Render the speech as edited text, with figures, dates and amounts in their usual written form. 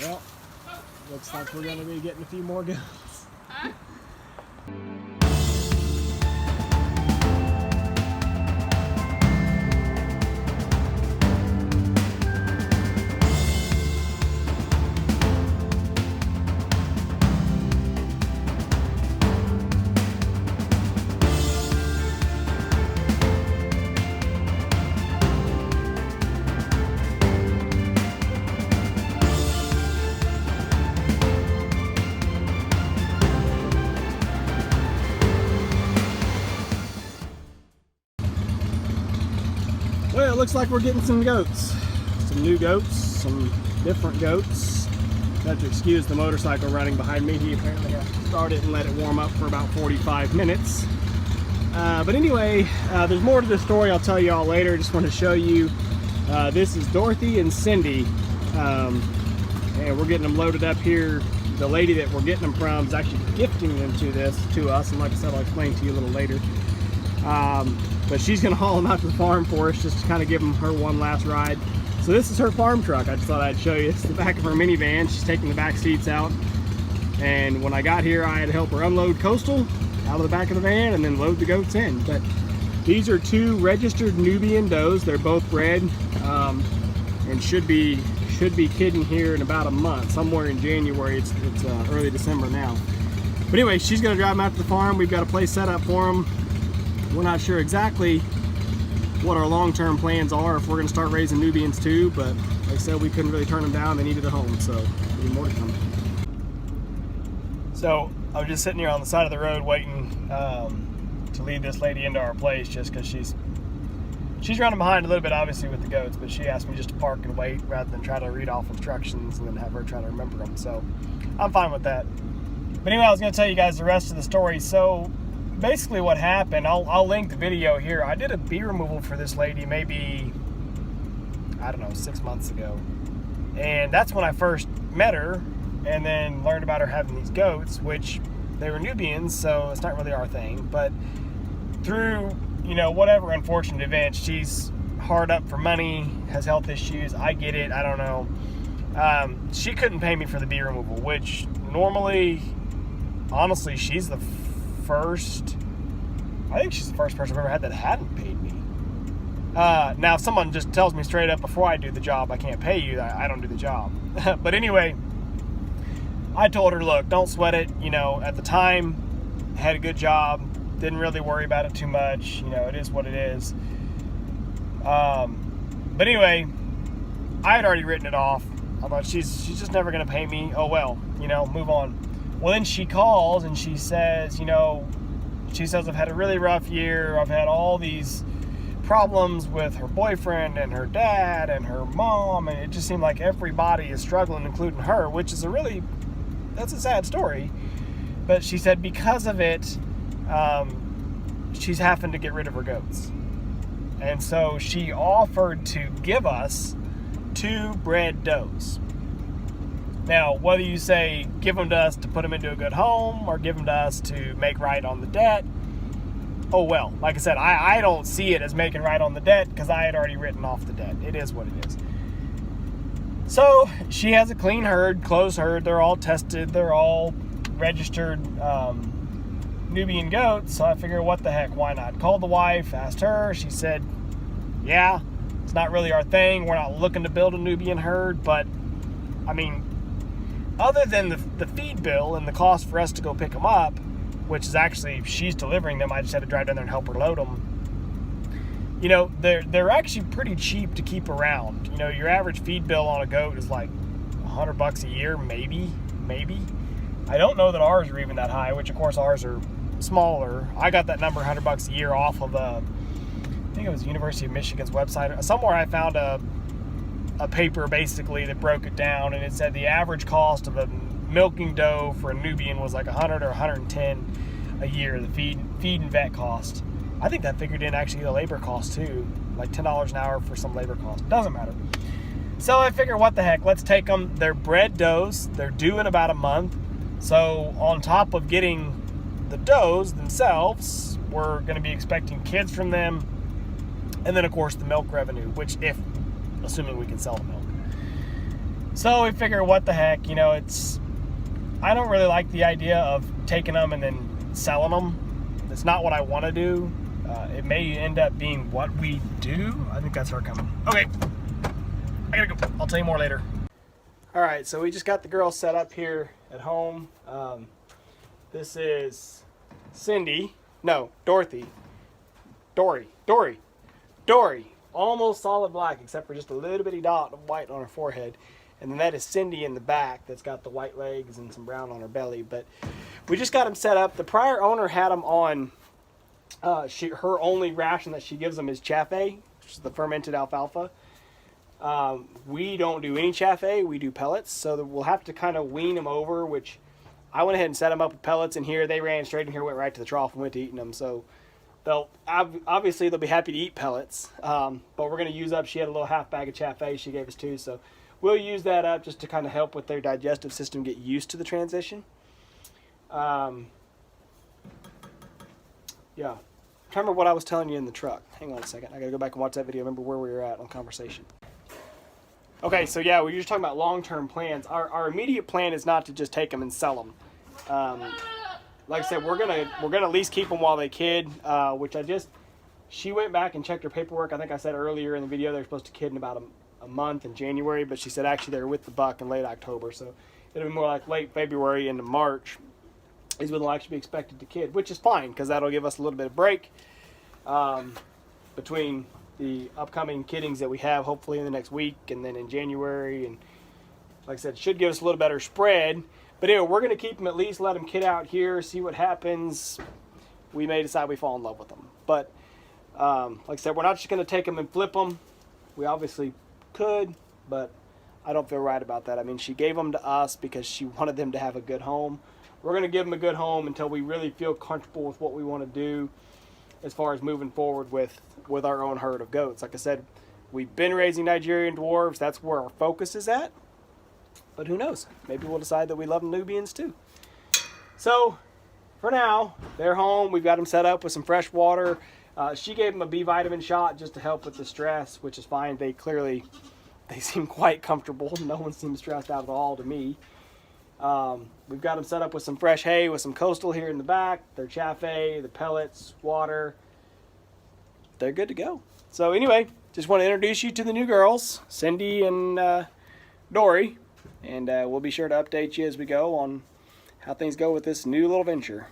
Well, looks like we're going to be getting a few more goats. Huh? Well, it looks like we're getting some goats. Some new goats, some different goats. Have to excuse the motorcycle running behind me. He apparently got started and let it warm up for about 45 minutes. But anyway, there's more to this story I'll tell you all later. Just want to show you. This is Dorothy and Cindy. And we're getting them loaded up here. The lady that we're getting them from is actually gifting them to us. And like I said, I'll explain to you a little later. But she's going to haul them out to the farm for us just to kind of give them her one last ride. So this is her farm truck. I just thought I'd show you. It's the back of her minivan. She's taking the back seats out. And when I got here, I had to help her unload Coastal out of the back of the van and then load the goats in. But these are two registered Nubian does. They're both bred and should be kidding here in about a month, somewhere in January. It's early December now. But anyway, she's going to drive them out to the farm. We've got a place set up for them. We're not sure exactly what our long-term plans are, if we're going to start raising Nubians too, but like I said, we couldn't really turn them down. They needed a home, so there'll be more to come. So I was just sitting here on the side of the road waiting to lead this lady into our place, just because she's running behind a little bit, obviously, with the goats, but she asked me just to park and wait rather than try to read off instructions and then have her try to remember them. So I'm fine with that. But anyway, I was going to tell you guys the rest of the story. So basically what happened, I'll link the video here. I did a bee removal for this lady maybe, I don't know, 6 months ago. And that's when I first met her and then learned about her having these goats, which they were Nubians, so it's not really our thing. But through, you know, whatever unfortunate event, she's hard up for money, has health issues. I get it, I don't know. She couldn't pay me for the bee removal, which normally, honestly, she's the first, I think she's the first person I've ever had that hadn't paid me. Now if someone just tells me straight up before I do the job, I can't pay you, I don't do the job. But anyway, I told her, look, don't sweat it. You know, at the time, had a good job, didn't really worry about it too much. You know, it is what it is. But anyway, I had already written it off. I thought she's just never gonna pay me. Oh well, you know, move on. Well, then she calls and she says, you know, I've had a really rough year. I've had all these problems with her boyfriend and her dad and her mom, and it just seemed like everybody is struggling, including her, which is that's a sad story. But she said because of it, she's having to get rid of her goats. And so she offered to give us 2 bred does. Now, whether you say give them to us to put them into a good home or give them to us to make right on the debt, oh well. Like I said, I don't see it as making right on the debt because I had already written off the debt. It is what it is. So she has a clean herd, closed herd. They're all tested. They're all registered Nubian goats. So I figure, what the heck, why not? Called the wife, asked her. She said, yeah, it's not really our thing. We're not looking to build a Nubian herd, but I mean, other than the feed bill and the cost for us to go pick them up, which is actually, she's delivering them, I just had to drive down there and help her load them. You know, they're actually pretty cheap to keep around. You know, your average feed bill on a goat is like $100 a year, maybe. I don't know that ours are even that high, which of course ours are smaller. I got that number, $100 a year, off of I think it was University of Michigan's website. Somewhere I found a paper basically that broke it down, and it said the average cost of a milking doe for a Nubian was like $100 or $110 a year, the feed and vet cost. I think that figured in actually the labor cost too, like $10 an hour for some labor cost. Doesn't matter. So I figure, what the heck, let's take them. They're bred does. They're due in about a month. So on top of getting the does themselves, we're going to be expecting kids from them, and then of course the milk revenue, which, if assuming we can sell the milk. So we figure, what the heck, you know, I don't really like the idea of taking them and then selling them. It's not what I want to do. It may end up being what we do. I think that's her coming. Okay, I gotta go. I'll tell you more later. All right, so we just got the girls set up here at home. This is Cindy. No, Dorothy. Dory. Almost solid black, except for just a little bitty dot of white on her forehead. And then that is Cindy in the back that's got the white legs and some brown on her belly. But we just got them set up. The prior owner had them on, her only ration that she gives them is Chaffee, which is the fermented alfalfa. We don't do any Chaffee, we do pellets. So we'll have to kind of wean them over, which I went ahead and set them up with pellets in here. They ran straight in here, went right to the trough and went to eating them. So obviously they'll be happy to eat pellets, but we're going to use up, she had a little half bag of Chaffee she gave us too, so we'll use that up just to kind of help with their digestive system get used to the transition. Yeah, I'm trying to remember what I was telling you in the truck. Hang on a second, I gotta go back and watch that video, remember where we were at on conversation. Okay, so yeah, we were just talking about long-term plans. Our immediate plan is not to just take them and sell them. Like I said, we're gonna at least keep them while they kid, which she went back and checked her paperwork. I think I said earlier in the video they're supposed to kid in about a month in January, but she said actually they're with the buck in late October, so it'll be more like late February into March is when they'll actually be expected to kid, which is fine because that'll give us a little bit of break between the upcoming kiddings that we have hopefully in the next week and then in January, and like I said, it should give us a little better spread. But anyway, we're going to keep them, at least let them kid out here, see what happens. We may decide we fall in love with them. But like I said, we're not just going to take them and flip them. We obviously could, but I don't feel right about that. I mean, she gave them to us because she wanted them to have a good home. We're going to give them a good home until we really feel comfortable with what we want to do as far as moving forward with our own herd of goats. Like I said, we've been raising Nigerian dwarves. That's where our focus is at. But who knows? Maybe we'll decide that we love Nubians too. So, for now, they're home. We've got them set up with some fresh water. She gave them a B vitamin shot just to help with the stress, which is fine. They seem quite comfortable. No one seems stressed out at all to me. We've got them set up with some fresh hay, with some coastal here in the back. Their Chaffee, the pellets, water. They're good to go. So anyway, just want to introduce you to the new girls, Cindy and Dory. And we'll be sure to update you as we go on how things go with this new little venture.